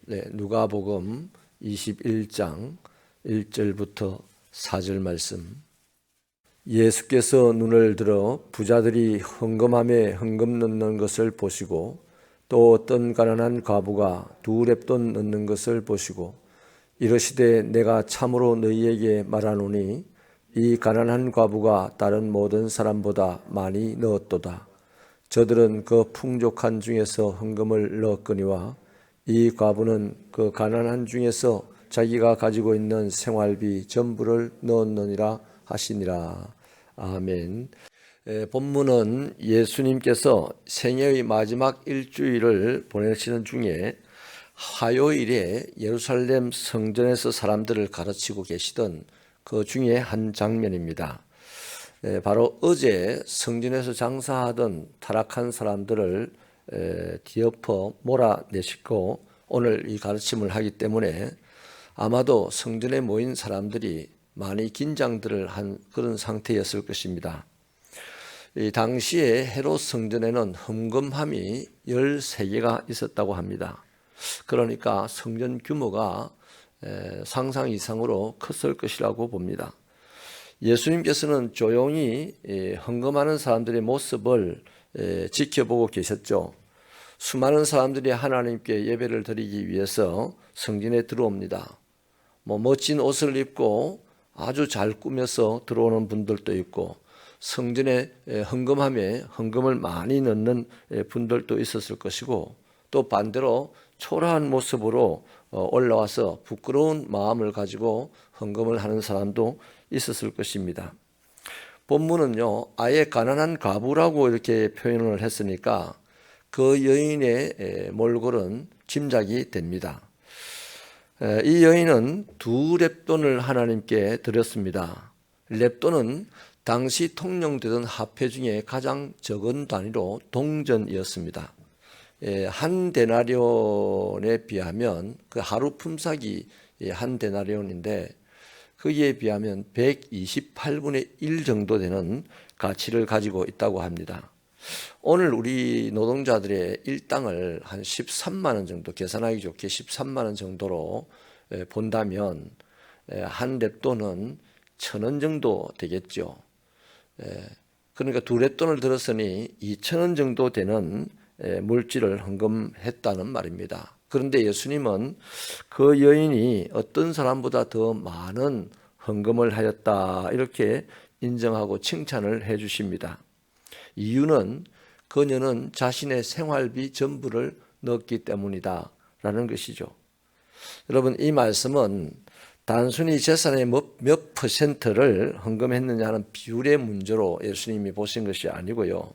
누가복음 21장 1절부터 4절 말씀. 예수께서 눈을 들어 부자들이 헌금함에 헌금 넣는 것을 보시고 또 어떤 가난한 과부가 2렙돈 넣는 것을 보시고 이르시되 내가 참으로 너희에게 말하노니 이 가난한 과부가 다른 모든 사람보다 많이 넣었도다. 저들은 그 풍족한 중에서 헌금을 넣었거니와 이 과부는 그 가난한 중에서 자기가 가지고 있는 생활비 전부를 넣었느니라 하시니라. 아멘. 본문은 예수님께서 생애의 마지막 일주일을 보내시는 중에 화요일에 예루살렘 성전에서 사람들을 가르치고 계시던 그 중에 한 장면입니다. 바로 어제 성전에서 장사하던 타락한 사람들을 뒤엎어 몰아내시고 오늘 이 가르침을 하기 때문에 아마도 성전에 모인 사람들이 많이 긴장들을 한 그런 상태였을 것입니다. 이 당시에 헤롯 성전에는 헌금함이 13개가 있었다고 합니다. 그러니까 성전 규모가 상상 이상으로 컸을 것이라고 봅니다. 예수님께서는 조용히 헌금하는 사람들의 모습을 지켜보고 계셨죠. 수많은 사람들이 하나님께 예배를 드리기 위해서 성전에 들어옵니다. 멋진 옷을 입고 아주 잘 꾸며서 들어오는 분들도 있고 성전에 헌금함에 헌금을 많이 넣는 분들도 있었을 것이고 또 반대로 초라한 모습으로 올라와서 부끄러운 마음을 가지고 헌금을 하는 사람도 있었을 것입니다. 본문은요, 아예 가난한 과부라고 이렇게 표현을 했으니까 그 여인의 몰골은 짐작이 됩니다. 이 여인은 2렙돈을 하나님께 드렸습니다. 렙돈은 당시 통용되던 화폐 중에 가장 적은 단위로 동전이었습니다. 한 데나리온에 비하면 그 하루 품삯이 한 데나리온인데 거기에 비하면 128분의 1 정도 되는 가치를 가지고 있다고 합니다. 오늘 우리 노동자들의 일당을 한 13만 원 정도, 계산하기 좋게 13만 원 정도로 본다면 한 렙돈은 1,000원 정도 되겠죠. 그러니까 2렙돈을 들었으니 2,000원 정도 되는 물질을 헌금했다는 말입니다. 그런데 예수님은 그 여인이 어떤 사람보다 더 많은 헌금을 하였다 이렇게 인정하고 칭찬을 해 주십니다. 이유는 그녀는 자신의 생활비 전부를 넣었기 때문이다 라는 것이죠. 여러분, 이 말씀은 단순히 재산의 몇 퍼센트를 헌금했느냐는 비율의 문제로 예수님이 보신 것이 아니고요.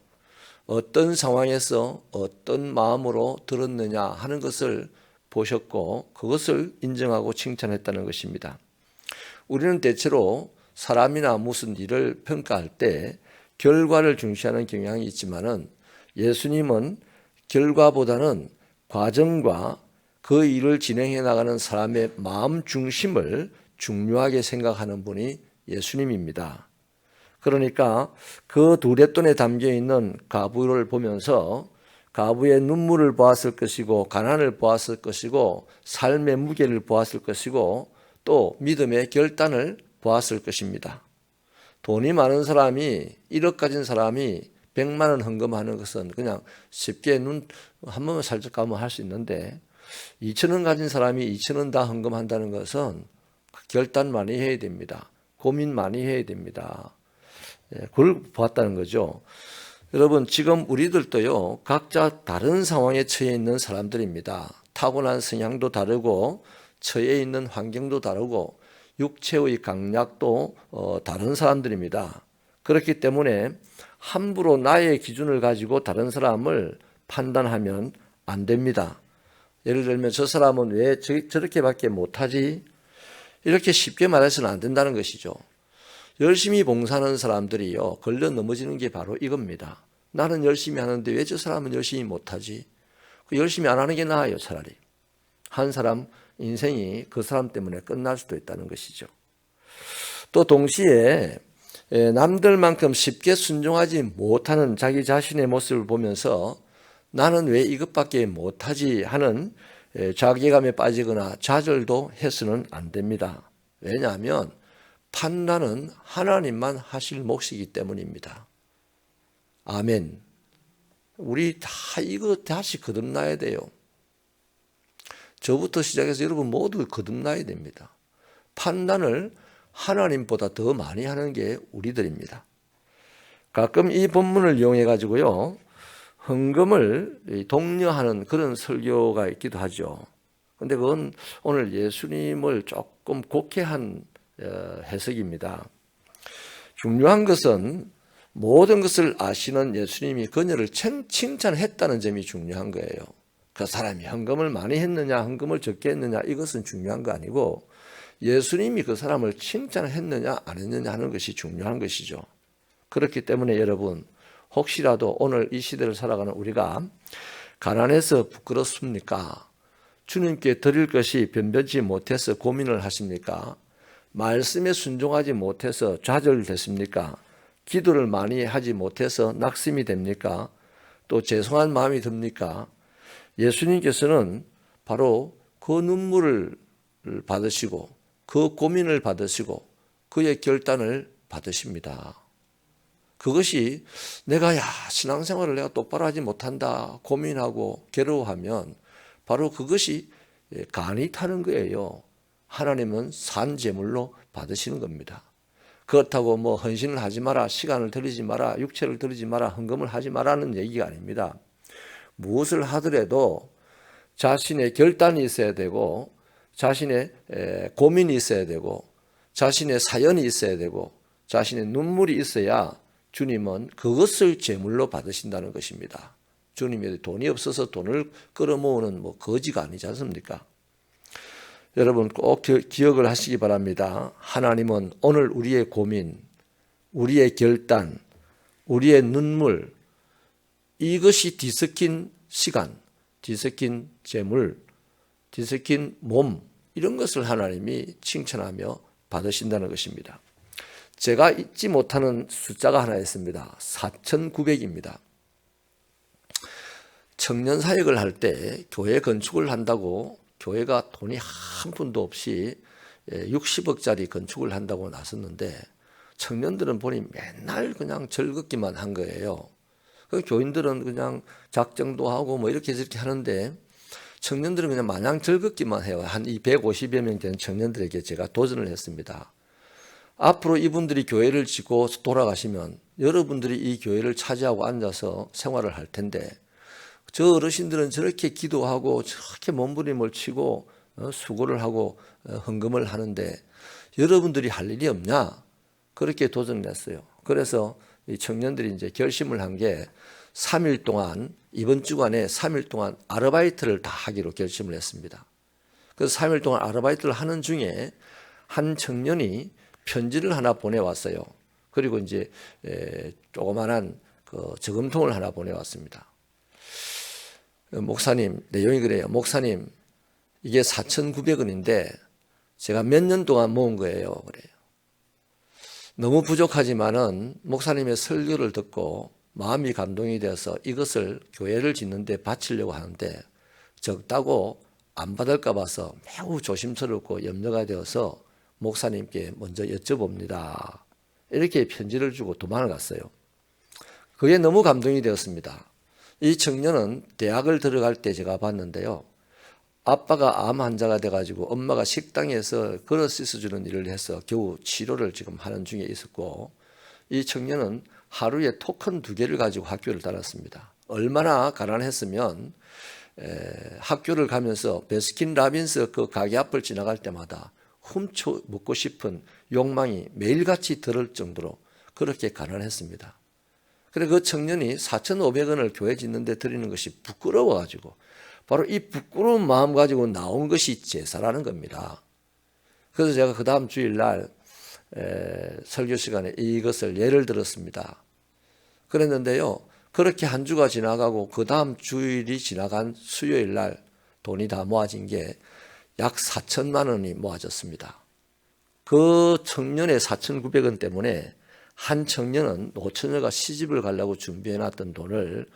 어떤 상황에서 어떤 마음으로 들었느냐 하는 것을 보셨고 그것을 인정하고 칭찬했다는 것입니다. 우리는 대체로 사람이나 무슨 일을 평가할 때 결과를 중시하는 경향이 있지만은 예수님은 결과보다는 과정과 그 일을 진행해 나가는 사람의 마음 중심을 중요하게 생각하는 분이 예수님입니다. 그러니까 그 2렙돈에 담겨 있는 과부를 보면서 과부의 눈물을 보았을 것이고 가난을 보았을 것이고 삶의 무게를 보았을 것이고 또 믿음의 결단을 보았을 것입니다. 돈이 많은 사람이 1억 가진 사람이 100만 원 헌금하는 것은 그냥 쉽게 눈 한 번만 살짝 감으면 할 수 있는데 2,000원 가진 사람이 2,000원 다 헌금한다는 것은 결단 많이 해야 됩니다. 고민 많이 해야 됩니다. 그걸 보았다는 거죠. 여러분, 지금 우리들도요, 각자 다른 상황에 처해 있는 사람들입니다. 타고난 성향도 다르고 처해 있는 환경도 다르고 육체의 강약도 다른 사람들입니다. 그렇기 때문에 함부로 나의 기준을 가지고 다른 사람을 판단하면 안 됩니다. 예를 들면 저 사람은 왜 저렇게밖에 못하지? 이렇게 쉽게 말해서는 안 된다는 것이죠. 열심히 봉사하는 사람들이요, 걸려 넘어지는 게 바로 이겁니다. 나는 열심히 하는데 왜 저 사람은 열심히 못하지? 열심히 안 하는 게 나아요, 차라리. 한 사람 인생이 그 사람 때문에 끝날 수도 있다는 것이죠. 또 동시에 남들만큼 쉽게 순종하지 못하는 자기 자신의 모습을 보면서 나는 왜 이것밖에 못하지 하는 자괴감에 빠지거나 좌절도 해서는 안 됩니다. 왜냐하면 판단은 하나님만 하실 몫이기 때문입니다. 아멘. 우리 다 이거 다시 거듭나야 돼요. 저부터 시작해서 여러분 모두 거듭나야 됩니다. 판단을 하나님보다 더 많이 하는 게 우리들입니다. 가끔 이 본문을 이용해 가지고요, 헌금을 독려하는 그런 설교가 있기도 하죠. 근데 그건 오늘 예수님을 조금 곡해한 해석입니다. 중요한 것은 모든 것을 아시는 예수님이 그녀를 칭찬했다는 점이 중요한 거예요. 그 사람이 헌금을 많이 했느냐, 헌금을 적게 했느냐, 이것은 중요한 거 아니고 예수님이 그 사람을 칭찬했느냐, 안 했느냐 하는 것이 중요한 것이죠. 그렇기 때문에 여러분, 혹시라도 오늘 이 시대를 살아가는 우리가 가난해서 부끄럽습니까? 주님께 드릴 것이 변변치 못해서 고민을 하십니까? 말씀에 순종하지 못해서 좌절됐습니까? 기도를 많이 하지 못해서 낙심이 됩니까? 또 죄송한 마음이 듭니까? 예수님께서는 바로 그 눈물을 받으시고 그 고민을 받으시고 그의 결단을 받으십니다. 그것이 내가 신앙생활을 내가 똑바로 하지 못한다 고민하고 괴로워하면 바로 그것이 간이 타는 거예요. 하나님은 산 제물로 받으시는 겁니다. 그렇다고 뭐 헌신을 하지 마라, 시간을 들이지 마라, 육체를 들이지 마라, 헌금을 하지 마라는 얘기가 아닙니다. 무엇을 하더라도 자신의 결단이 있어야 되고 자신의 고민이 있어야 되고 자신의 사연이 있어야 되고 자신의 눈물이 있어야 주님은 그것을 제물로 받으신다는 것입니다. 주님이 돈이 없어서 돈을 끌어모으는 거지가 아니지 않습니까? 여러분 꼭 기억을 하시기 바랍니다. 하나님은 오늘 우리의 고민, 우리의 결단, 우리의 눈물, 이것이 뒤섞인 시간, 뒤섞인 재물, 뒤섞인 몸, 이런 것을 하나님이 칭찬하며 받으신다는 것입니다. 제가 잊지 못하는 숫자가 하나 있습니다. 4,900입니다. 청년 사역을 할 때 교회 건축을 한다고 교회가 돈이 한 푼도 없이 60억짜리 건축을 한다고 나섰는데 청년들은 보니 맨날 그냥 즐겁기만 한 거예요. 교인들은 그냥 작정도 하고 뭐 이렇게 저렇게 하는데 청년들은 그냥 마냥 즐겁기만 해요. 한 150여 명 되는 청년들에게 제가 도전을 했습니다. 앞으로 이분들이 교회를 짓고 돌아가시면 여러분들이 이 교회를 차지하고 앉아서 생활을 할 텐데 저 어르신들은 저렇게 기도하고 저렇게 몸부림을 치고 수고를 하고 헌금을 하는데 여러분들이 할 일이 없냐? 그렇게 도전을 했어요. 그래서 이 청년들이 이제 결심을 한 게 3일 동안, 이번 주간에 3일 동안 아르바이트를 다 하기로 결심을 했습니다. 그래서 3일 동안 아르바이트를 하는 중에 한 청년이 편지를 하나 보내왔어요. 그리고 이제 조그만한 그 저금통을 하나 보내왔습니다. 목사님, 내용이 그래요. 목사님, 이게 4,900원인데 제가 몇 년 동안 모은 거예요. 그래요. 너무 부족하지만은 목사님의 설교를 듣고 마음이 감동이 되어서 이것을 교회를 짓는 데 바치려고 하는데 적다고 안 받을까 봐서 매우 조심스럽고 염려가 되어서 목사님께 먼저 여쭤봅니다. 이렇게 편지를 주고 도망을 갔어요. 그게 너무 감동이 되었습니다. 이 청년은 대학을 들어갈 때 제가 봤는데요. 아빠가 암 환자가 돼가지고 엄마가 식당에서 걸어 씻어주는 일을 해서 겨우 치료를 지금 하는 중에 있었고 이 청년은 하루에 토큰 2개를 가지고 학교를 다녔습니다. 얼마나 가난했으면 학교를 가면서 베스킨 라빈스 그 가게 앞을 지나갈 때마다 훔쳐 먹고 싶은 욕망이 매일같이 들을 정도로 그렇게 가난했습니다. 그래서 그 청년이 4,500원을 교회 짓는데 드리는 것이 부끄러워가지고 바로 이 부끄러운 마음 가지고 나온 것이 제사라는 겁니다. 그래서 제가 그 다음 주일날 설교 시간에 이것을 예를 들었습니다. 그랬는데요. 그렇게 한 주가 지나가고 그 다음 주일이 지나간 수요일날 돈이 다 모아진 게 약 4천만 원이 모아졌습니다. 그 청년의 4,900원 때문에 한 청년은 노처녀가 시집을 가려고 준비해놨던 돈을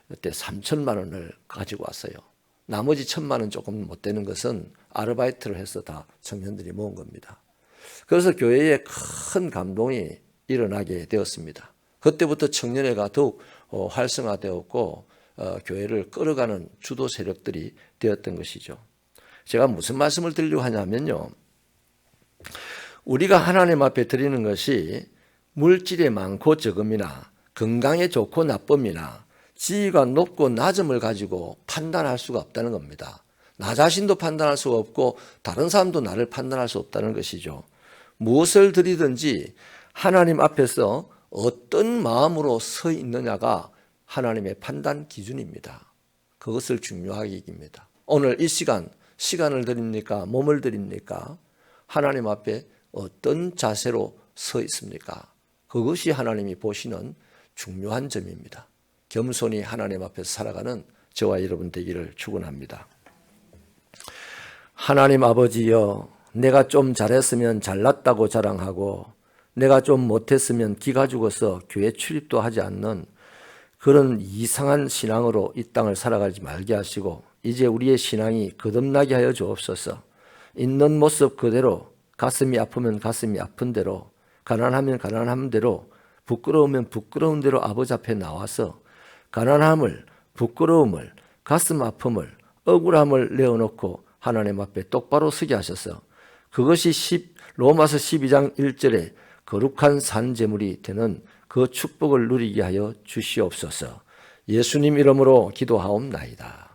그때 3천만 원을 가지고 왔어요. 나머지 1,000만 원 조금 못 되는 것은 아르바이트를 해서 다 청년들이 모은 겁니다. 그래서 교회에 큰 감동이 일어나게 되었습니다. 그때부터 청년회가 더욱 활성화되었고 교회를 끌어가는 주도 세력들이 되었던 것이죠. 제가 무슨 말씀을 드리려고 하냐면요. 우리가 하나님 앞에 드리는 것이 물질의 많고 적음이나 건강에 좋고 나쁨이나 지위가 높고 낮음을 가지고 판단할 수가 없다는 겁니다. 나 자신도 판단할 수가 없고 다른 사람도 나를 판단할 수 없다는 것이죠. 무엇을 드리든지 하나님 앞에서 어떤 마음으로 서 있느냐가 하나님의 판단 기준입니다. 그것을 중요하게 여깁니다. 오늘 이 시간을 드립니까? 몸을 드립니까? 하나님 앞에 어떤 자세로 서 있습니까? 그것이 하나님이 보시는 중요한 점입니다. 겸손히 하나님 앞에서 살아가는 저와 여러분 되기를 축원합니다. 하나님 아버지여, 내가 좀 잘했으면 잘났다고 자랑하고 내가 좀 못했으면 기가 죽어서 교회 출입도 하지 않는 그런 이상한 신앙으로 이 땅을 살아가지 말게 하시고 이제 우리의 신앙이 거듭나게 하여 주옵소서. 있는 모습 그대로, 가슴이 아프면 가슴이 아픈 대로, 가난하면 가난한 대로, 부끄러우면 부끄러운 대로 아버지 앞에 나와서 가난함을, 부끄러움을, 가슴 아픔을, 억울함을 내어놓고 하나님 앞에 똑바로 서게 하셔서 그것이 로마서 12장 1절에 거룩한 산 제물이 되는 그 축복을 누리게 하여 주시옵소서. 예수님 이름으로 기도하옵나이다.